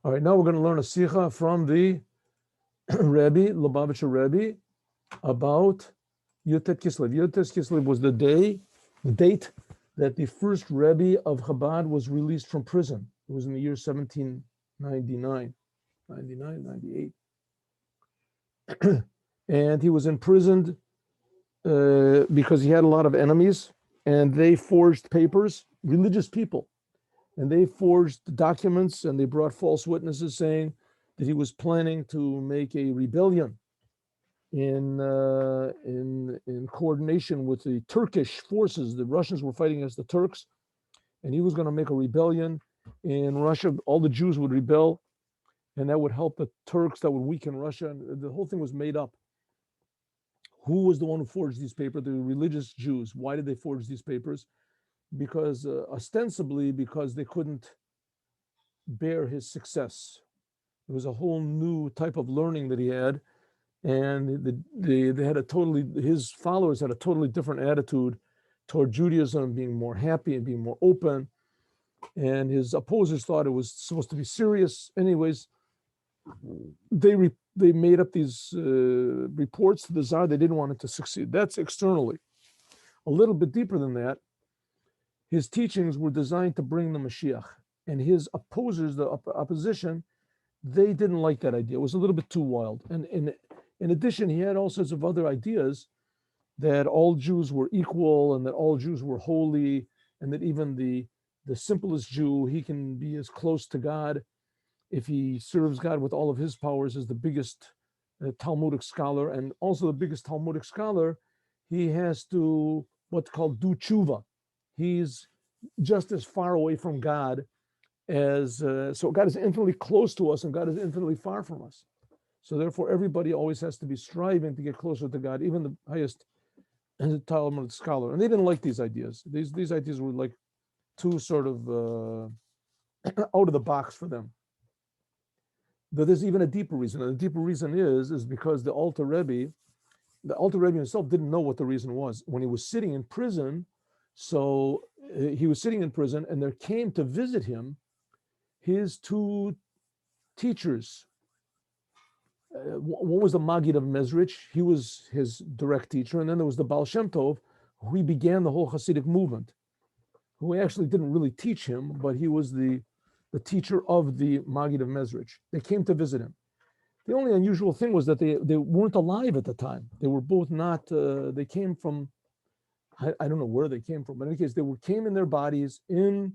All right, now we're going to learn a sicha from the Rebbe, Lubavitcher Rebbe, about Yutet Kislev. Yutet Kislev was the date that the first Rebbe of Chabad was released from prison. It was in the year 1799, 98. And he was imprisoned because he had a lot of enemies, and they forged papers, religious people, and they forged documents, and they brought false witnesses saying that he was planning to make a rebellion in coordination with the Turkish forces. The Russians were fighting against the Turks, and he was going to make a rebellion in Russia. All the Jews would rebel, and that would help the Turks, that would weaken Russia. And the whole thing was made up. Who was the one who forged these papers? The religious Jews. Why did they forge these papers? Because ostensibly because they couldn't bear his success. It was a whole new type of learning that he had, and they had his followers had a totally different attitude toward Judaism, being more happy and being more open, and his opposers thought it was supposed to be serious. Anyways, they made up these reports to the Tsar. They didn't want it to succeed. That's externally. A little bit deeper than that, his teachings were designed to bring the Mashiach, and his opposers, the opposition, they didn't like that idea. It was a little bit too wild. And in addition, he had all sorts of other ideas that all Jews were equal and that all Jews were holy, and that even the simplest Jew, he can be as close to God if he serves God with all of his powers as the biggest Talmudic scholar, and also the biggest Talmudic scholar, he has to what's called do tshuva. He's just as far away from God as, so God is infinitely close to us and God is infinitely far from us. So therefore, everybody always has to be striving to get closer to God, even the highest Talmudic scholar. And they didn't like these ideas. These ideas were like too sort of out of the box for them. But there's even a deeper reason. And the deeper reason is because the Alter Rebbe himself didn't know what the reason was. When he was sitting in prison, he was sitting in prison, and there came to visit him his two teachers. One was the Maggid of Mezrich. He was his direct teacher. And then there was the Baal Shem Tov, who began the whole Hasidic movement, who actually didn't really teach him, but he was the teacher of the Maggid of Mezrich. They came to visit him. The only unusual thing was that they weren't alive at the time. They were both not, they came from, I don't know where they came from, but in any case, came in their bodies in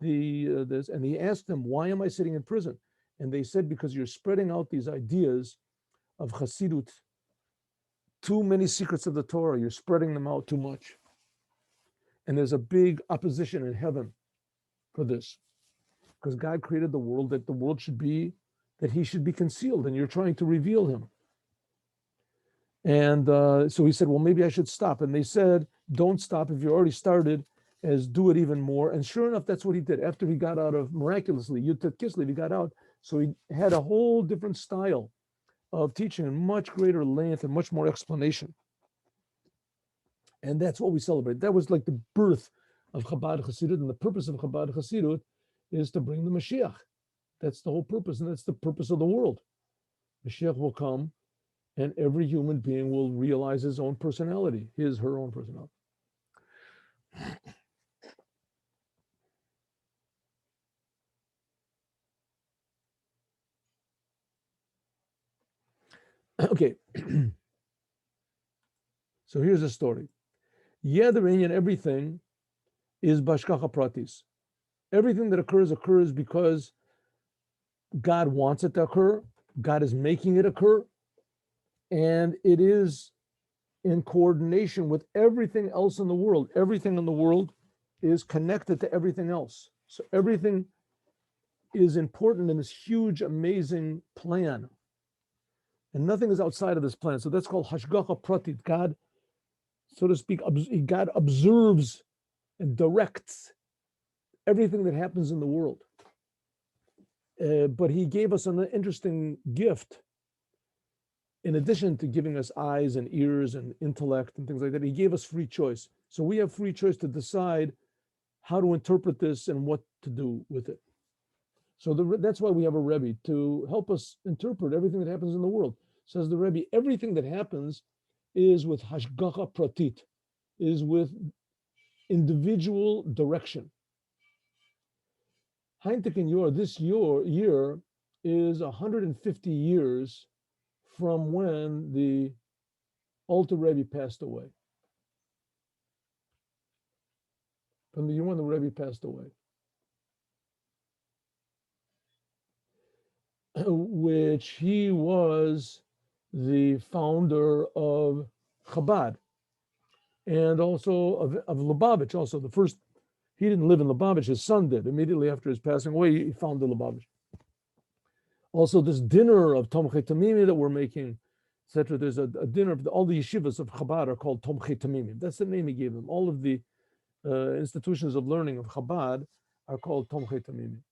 this, and he asked them, why am I sitting in prison? And they said, because you're spreading out these ideas of Hasidut, too many secrets of the Torah, you're spreading them out too much. And there's a big opposition in heaven for this, because God created the world that the world should be, that he should be concealed, and you're trying to reveal him. And so he said, well, maybe I should stop. And they said, don't stop. If you already started, as do it even more. And sure enough, that's what he did. After he got out of, miraculously, Yutet Kislev, he got out. So he had a whole different style of teaching and much greater length and much more explanation. And that's what we celebrate. That was like the birth of Chabad Hasidut, and the purpose of Chabad Hasidut is to bring the Mashiach. That's the whole purpose, and that's the purpose of the world. Mashiach will come, and every human being will realize his own personality, her own personality. Okay. So here's the story. Yeder everything is bashkacha pratis. Everything that occurs because God wants it to occur. God is making it occur. And it is in coordination with everything else in the world. Everything in the world is connected to everything else. So everything is important in this huge, amazing plan. And nothing is outside of this plan. So that's called hashgacha pratit. God, so to speak, God observes and directs everything that happens in the world. But he gave us an interesting gift. In addition to giving us eyes and ears and intellect and things like that, he gave us free choice. So we have free choice to decide how to interpret this and what to do with it. So that's why we have a Rebbe, to help us interpret everything that happens in the world. Says the Rebbe, everything that happens is with hashgacha pratit, is with individual direction. Heintiken Yor, this year is 150 years from when the Alter Rebbe passed away. From the year when the Rebbe passed away. Which he was the founder of Chabad and also of Lubavitch. Also, the first, he didn't live in Lubavitch, his son did. Immediately after his passing away, he founded Lubavitch. Also, this dinner of Tomchei Tamimi that we're making, etc. There's a dinner of all the yeshivas of Chabad are called Tomchei Tamimi. That's the name he gave them. All of the institutions of learning of Chabad are called Tomchei Tamimi.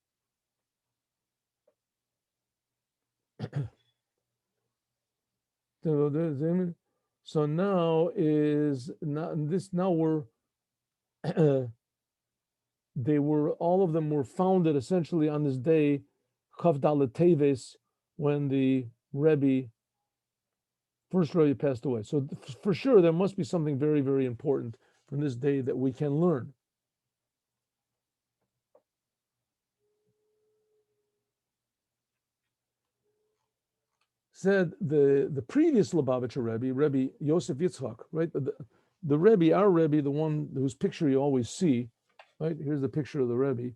So now is not this. Now we're they were, all of them were founded essentially on this day, Chav Dalet Teves, when the Rebbe, first Rebbe, passed away. So for sure there must be something very, very important from this day that we can learn. Said the previous Lubavitcher Rebbe Yosef Yitzchak, right? The Rebbe, our Rebbe, the one whose picture you always see, right? Here's the picture of the Rebbe.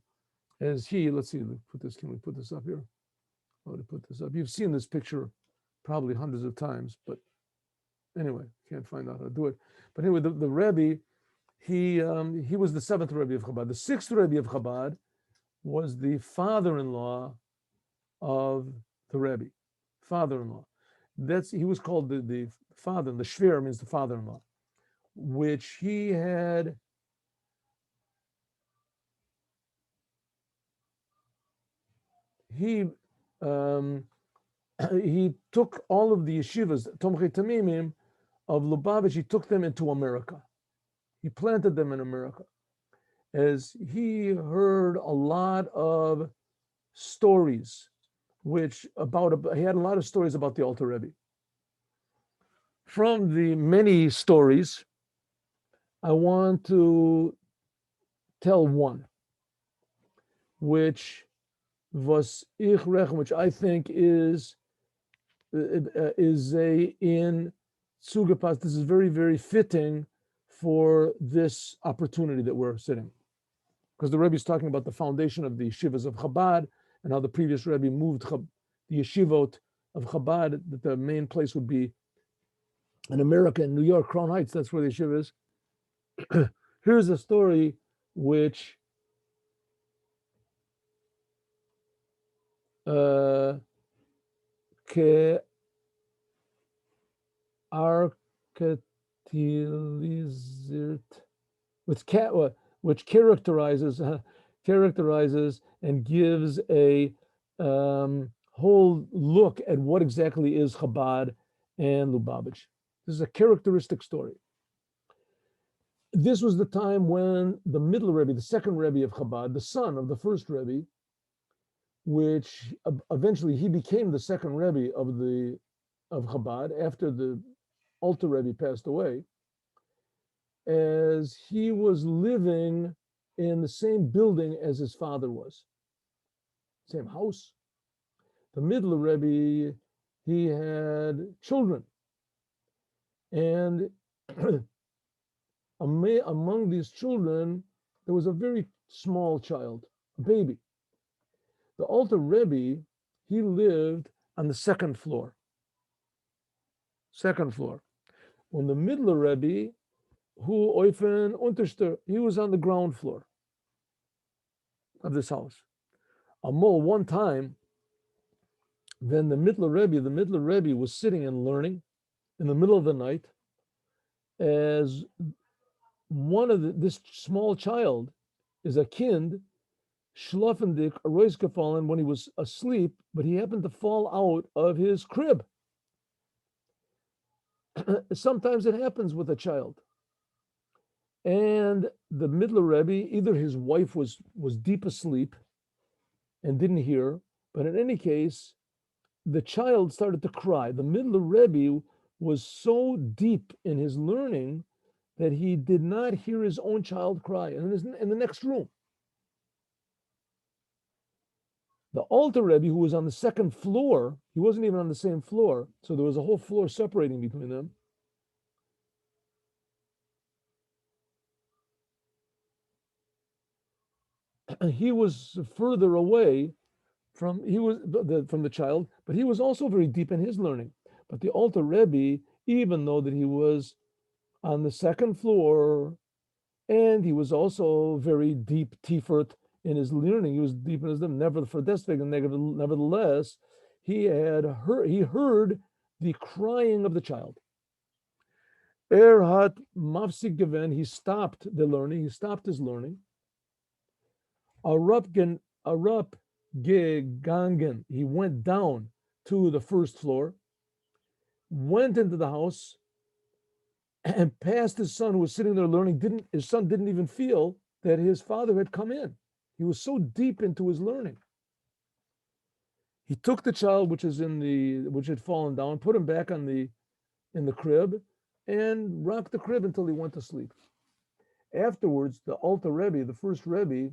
As he, let's see, put this. Can we put this up here? How to put this up? You've seen this picture probably hundreds of times, but anyway, can't find out how to do it. But anyway, the Rebbe, he was the seventh Rebbe of Chabad. The sixth Rebbe of Chabad was the father-in-law of the Rebbe. Father-in-law. He was called the father. The Shver means the father-in-law, which he had. He took all of the yeshivas, Tomchei Tamimim of Lubavitch, he took them into America. He planted them in America, as he heard a lot of stories, he had a lot of stories about the Alter Rebbe. From the many stories, I want to tell one, which I think is in Sugapas. This is very, very fitting for this opportunity that we're sitting, because the Rebbe is talking about the foundation of the yeshivas of Chabad and how the previous Rebbe moved the yeshivot of Chabad, that the main place would be in America, in New York, Crown Heights. That's where the yeshiva is. Here's a story which which characterizes and gives a whole look at what exactly is Chabad and Lubavitch. This is a characteristic story. This was the time when the middle Rebbe, the second Rebbe of Chabad, the son of the first Rebbe, which eventually he became the second Rebbe of Chabad after the Alter Rebbe passed away, as he was living in the same building as his father was, same house. The middle Rebbe, he had children, and among these children, there was a very small child, a baby. The Alter Rebbe, he lived on the second floor. When the middle Rebbe, who Eufen Unterster, he was on the ground floor of this house. One time, then the middle Rebbe was sitting and learning in the middle of the night, as this small child is a kind, schlafendig, gefallen when he was asleep, but he happened to fall out of his crib. Sometimes it happens with a child. And the middle Rebbe, either his wife was deep asleep and didn't hear. But in any case, the child started to cry. The middle Rebbe was so deep in his learning that he did not hear his own child cry in the next room. The Alter Rebbe, who was on the second floor, he wasn't even on the same floor, so there was a whole floor separating between them. He was further away from the child, but he was also very deep in his learning. But the Alter Rebbe, even though that he was on the second floor, and he was also very deep tifert in his learning, he was deep in his nevertheless, he heard the crying of the child. Hat mafsik gewen, he stopped the learning, he stopped his learning. Arup gegangen, he went down to the first floor, went into the house, and passed his son who was sitting there learning. His son didn't even feel that his father had come in. He was so deep into his learning. He took the child which had fallen down, put him back in the crib, and rocked the crib until he went to sleep. Afterwards, the Alter Rebbe, the first Rebbe,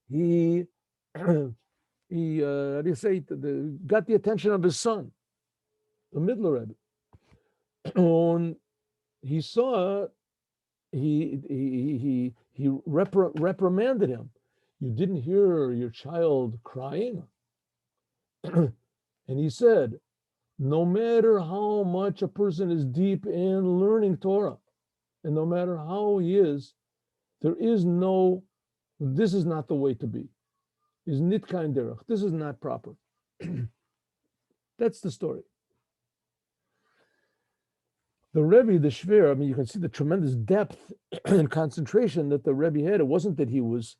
he how do you say, got the attention of his son, the middle Rebbe. And he saw, he reprimanded him. You didn't hear your child crying? And he said, no matter how much a person is deep in learning Torah, and no matter how he is, this is not the way to be. Is nit kein derech. This is not proper. That's the story. The Rebbe, the Shver, I mean, you can see the tremendous depth and concentration that the Rebbe had. It wasn't that he was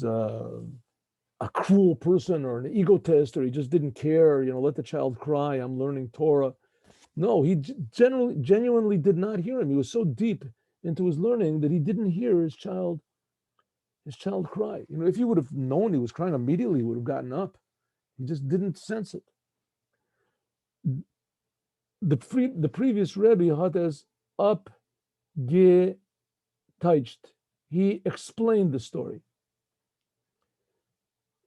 a cruel person or an egotist, or he just didn't care, let the child cry, I'm learning Torah. No, he genuinely did not hear him. He was so deep into his learning that he didn't hear his child cry. If he would have known he was crying immediately, he would have gotten up. He just didn't sense it. The previous Rebbe had as upgeteicht. He explained the story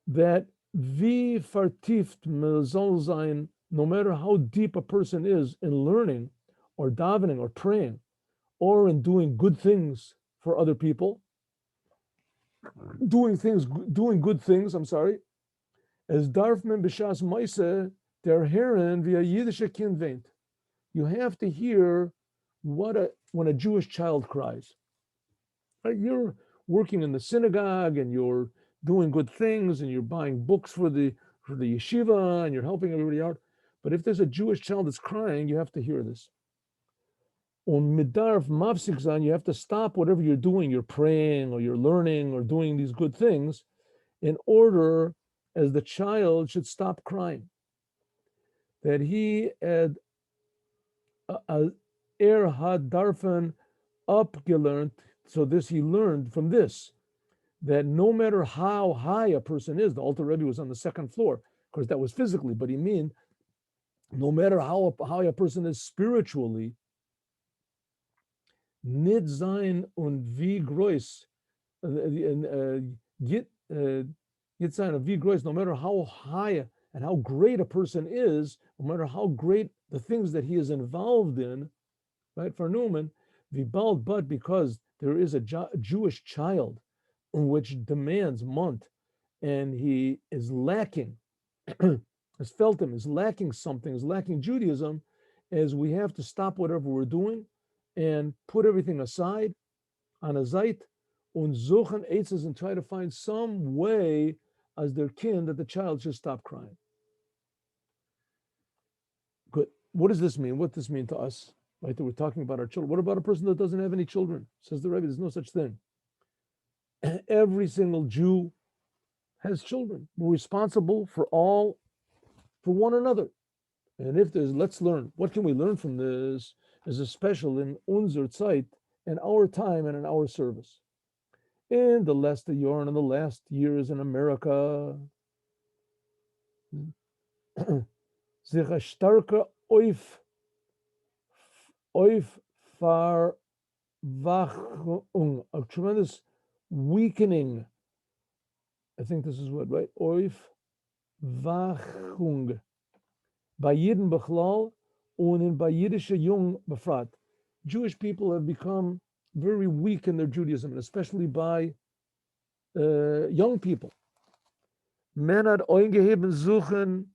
that wie vertieft man soll sein, no matter how deep a person is in learning or davening or praying or in doing good things for other people, doing good things, as darf man b'shas meise der Herren wie a jüdische Kind weint. You have to hear when a Jewish child cries. Right? You're working in the synagogue and you're doing good things and you're buying books for the yeshiva and you're helping everybody out. But if there's a Jewish child that's crying, you have to hear this. On midarf mafsik zan, you have to stop whatever you're doing. You're praying or you're learning or doing these good things in order as the child should stop crying. That he had had darfen upgelernt, so this he learned from this, that no matter how high a person is, the Alter Rebbe was on the second floor, of course that was physically, but he mean no matter how high a person is spiritually, nit sein und wie groß, git sein und wie groß, no matter how high and how great a person is, no matter how great the things that he is involved in, right, for Newman, vibald, but because there is a Jewish child which demands mont, and he is lacking, as Feltham is lacking something, is lacking Judaism, as we have to stop whatever we're doing and put everything aside on a zait, und suchen eitzes, and try to find some way as their kin that the child should stop crying. Good. What does this mean? What does this mean to us? Right, that we're talking about our children. What about a person that doesn't have any children? Says the Rebbe, there's no such thing. Every single Jew has children. We're responsible for one another. And if let's learn. What can we learn from this? Is a special in unser Zeit, in our time and in our service. in the last year in the last years in America, sich a starke Aufwachung, a tremendous weakening. I think this is what, right? Aufwachung. Bei Yidden Bechlal und bei Yiddische Jung befragt. Jewish people have become very weak in their Judaism, and especially by young people. Men hat eingeheben suchen,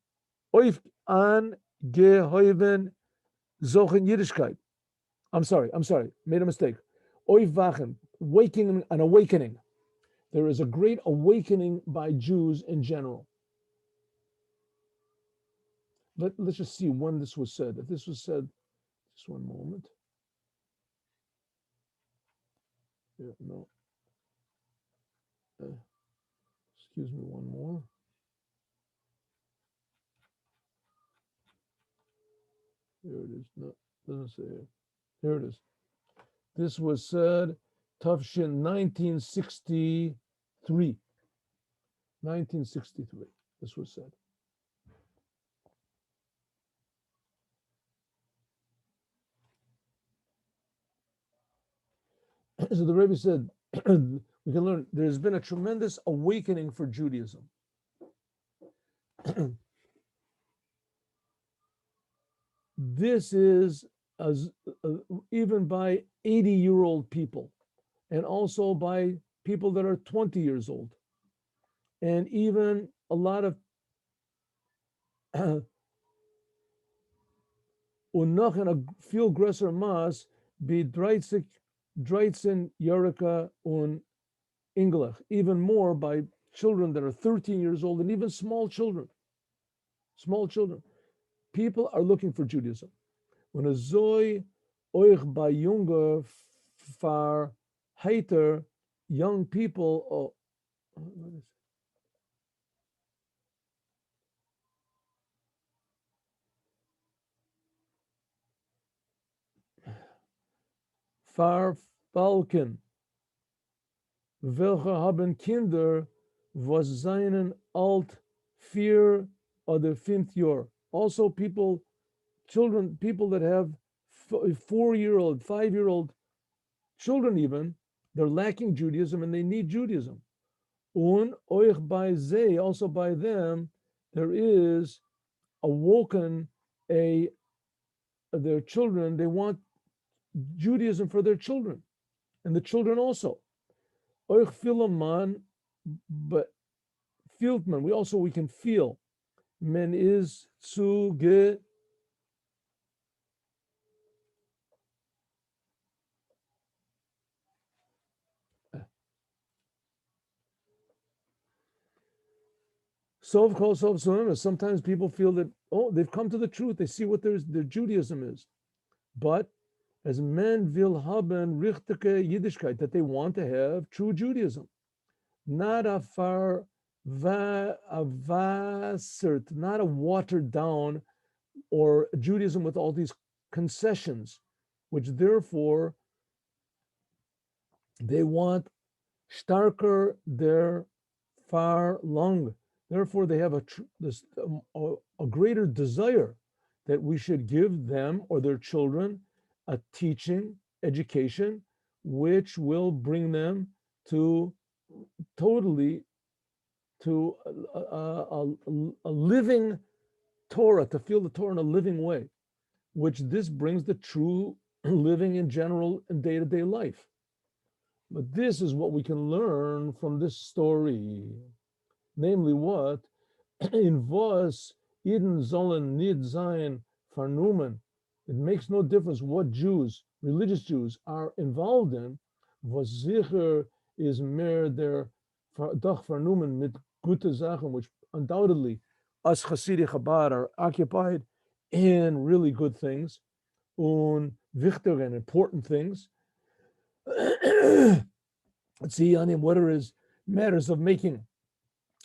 auf angeheben suchen Yiddishkeit. I'm sorry, made a mistake. Aufwachen, waking and awakening. There is a great awakening by Jews in general. Let's just see when this was said. If this was said, just one moment. Yeah, no. Excuse me, one more. Here it is. No, doesn't say it. Here it is. This was said, Tufshin 1963. 1963. This was said. So the Rebbe said, we can learn there's been a tremendous awakening for Judaism. This is even by 80-year-old people, and also by people that are 20 years old, and even a lot of und noch in a viel größer Maß wie 13 Jahre und English, even more by children that are 13 years old, and even small children. People are looking for Judaism. When a Zoe euch bei junge Verheiter, young people, Verfalken, welche haben Kinder, was seinen alt 4 oder 5 Jahr. Also people that have 4-year-old, 5-year-old children even, they're lacking Judaism and they need Judaism. Und euch bei sie, also by them, there is awoken their children, they want Judaism for their children, and the children also. Euch Philemon, but Fieldman, we can feel. Men is zu ge sometimes people feel that, they've come to the truth, they see what their Judaism is. But as men will haben richtige Yiddishkeit, that they want to have true Judaism. Not a not a watered down or Judaism with all these concessions, which therefore they want starker der Verlang. Therefore, they have a greater desire that we should give them or their children a teaching, education, which will bring them to totally to a living Torah, to feel the Torah in a living way, which this brings the true living in general in day-to-day life. But this is what we can learn from this story. Namely what? In was Eden sollen nid sein vernommen. It makes no difference what Jews, religious Jews, are involved in. Was sicher is mehr der doch vernommen mit gute Sachen, which undoubtedly us Hasidic Chabad are occupied in really good things, und wichtig and important things. Let's see, on him, whether it is matters of making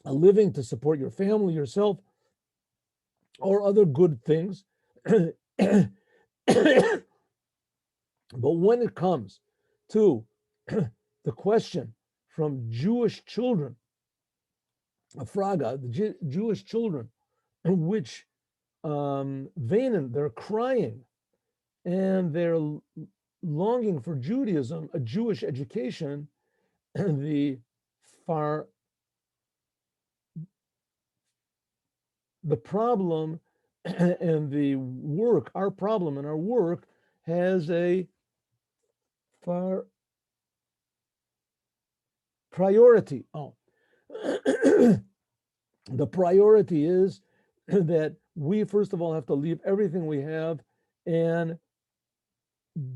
a living to support your family, yourself, or other good things. But when it comes to the question from Jewish children, a fraga, the Jewish children, which Vanen, they're crying and they're longing for Judaism, a Jewish education, and the problem and the work, our problem and our work has a far priority. The priority is that we, first of all, have to leave everything we have and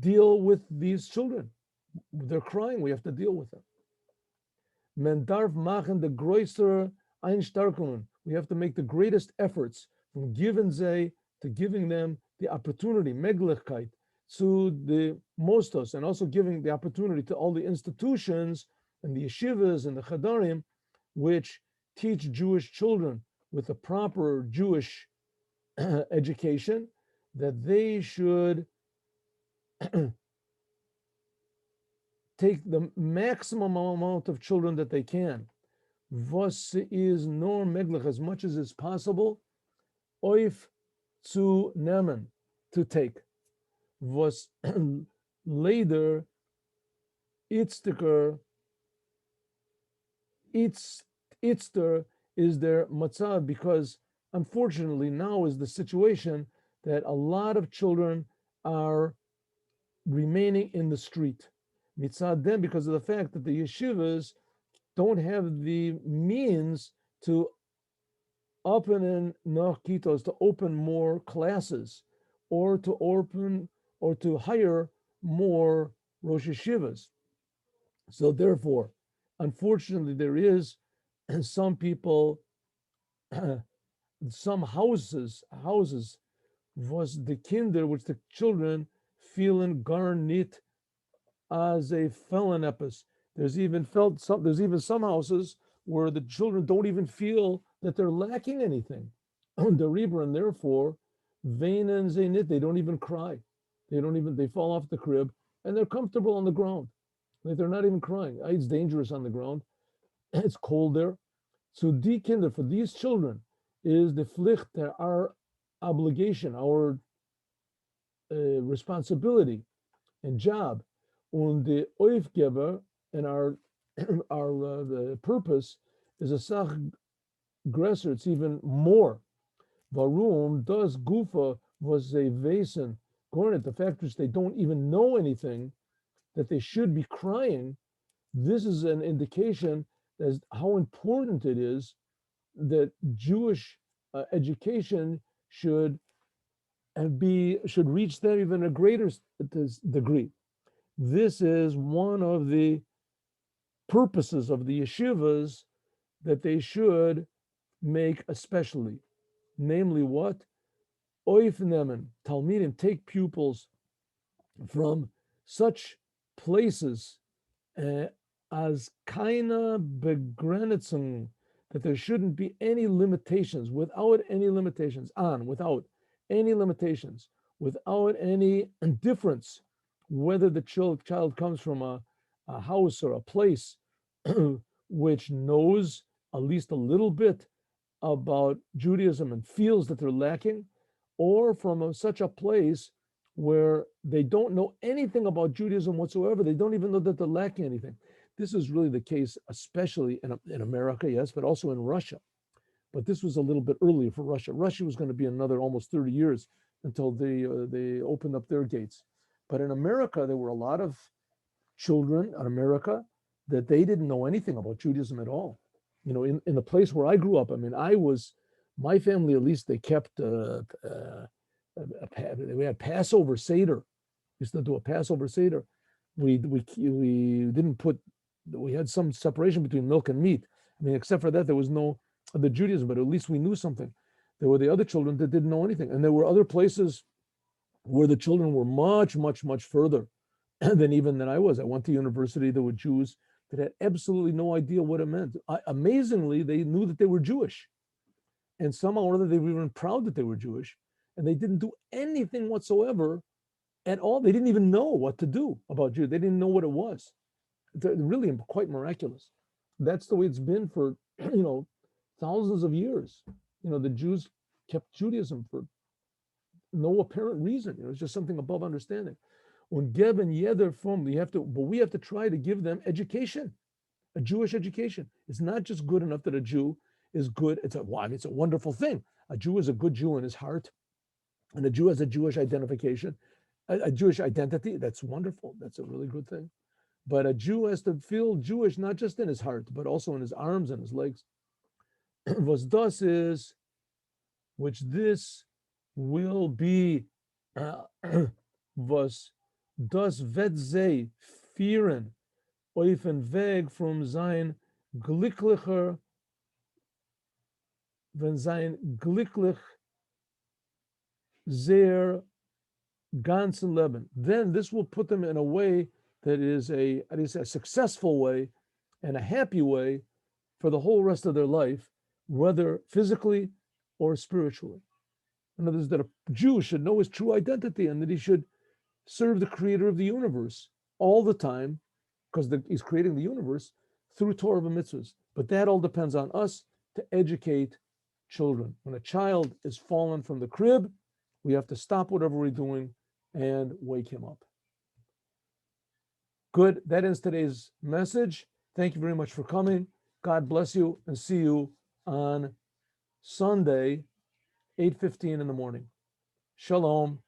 deal with these children. They're crying. We have to deal with them. Men darf machen the größere Einstarkungen. We have to make the greatest efforts from giving to giving them the opportunity, Meglichkeit, to the mostos, and also giving the opportunity to all the institutions and the yeshivas and the chadarim, which teach Jewish children with a proper Jewish education, that they should take the maximum amount of children that they can. Was is nor meglich, as much as is possible, oif zu nehmen, to take. Was later itztiker, itzter is their matzah, because unfortunately now is the situation that a lot of children are remaining in the street. Mitzad them, because of the fact that the yeshivas don't have the means to open in nachkitos, to open more classes, or to open or to hire more rosh yeshivas. So therefore, unfortunately, there is some people, some houses was the kinder, which the children feeling garnit as a felon epis. There's even some houses where the children don't even feel that they're lacking anything. The Reber, and therefore, vain and zaynit, they don't even cry. They fall off the crib and they're comfortable on the ground. Like they're not even crying. It's dangerous on the ground. It's cold there. So die Kinder, for these children, is the Pflicht, our obligation, our responsibility and job. And the Oifgeber, and our the purpose is a Sach Gresser, it's even more. Varum does Gufa was a Vasen, Gornet, the fact is they don't even know anything, that they should be crying. This is an indication as how important it is that Jewish education should reach them even a greater degree. This is one of the purposes of the yeshivas that they should make especially, namely what? Oif nemen, Talmidim, take pupils from such places as keine Begrenzung, that there shouldn't be any limitations, without any limitations, without any limitations, without any difference, whether the child comes from a house or a place which knows at least a little bit about Judaism and feels that they're lacking, or from such a place where they don't know anything about Judaism whatsoever. They don't even know that they're lacking anything. This is really the case, especially in America, yes, but also in Russia. But this was a little bit earlier for Russia. Russia was going to be another almost 30 years until they opened up their gates. But in America, there were a lot of children in America that they didn't know anything about Judaism at all. You know, in the place where I grew up, I mean, my family, at least, they kept, we had Passover Seder. We used to do a Passover Seder. We didn't we had some separation between milk and meat. I mean, except for that, there was no other Judaism, but at least we knew something. There were the other children that didn't know anything. And there were other places where the children were much, much, much further than I was. I went to university. There were Jews that had absolutely no idea what it meant. Amazingly, they knew that they were Jewish. And somehow or other, they were even proud that they were Jewish. And they didn't do anything whatsoever at all. They didn't even know what to do about Jews. They didn't know what it was. They're really quite miraculous. That's the way it's been for thousands of years. The Jews kept Judaism for no apparent reason. It's just something above understanding. Und geben jeder from we have to try to give them education, a Jewish education. It's not just good enough that a Jew is good. It's a wonderful thing. A Jew is a good Jew in his heart, and a Jew has a Jewish identification, a Jewish identity. That's wonderful. That's a really good thing. But a Jew has to feel Jewish not just in his heart, but also in his arms and his legs. Was das is, which this will be, was das wird sie führen auf den Weg from sein glücklicher, wenn sein glücklich sehr ganzen Leben. Then this will put them in a way that is a successful way and a happy way for the whole rest of their life, whether physically or spiritually. In other words, that a Jew should know his true identity and that he should serve the creator of the universe all the time, because he's creating the universe through Torah and mitzvahs. But that all depends on us to educate children. When a child is fallen from the crib, we have to stop whatever we're doing and wake him up. Good. That ends today's message. Thank you very much for coming. God bless you, and see you on Sunday, 8:15 in the morning. Shalom.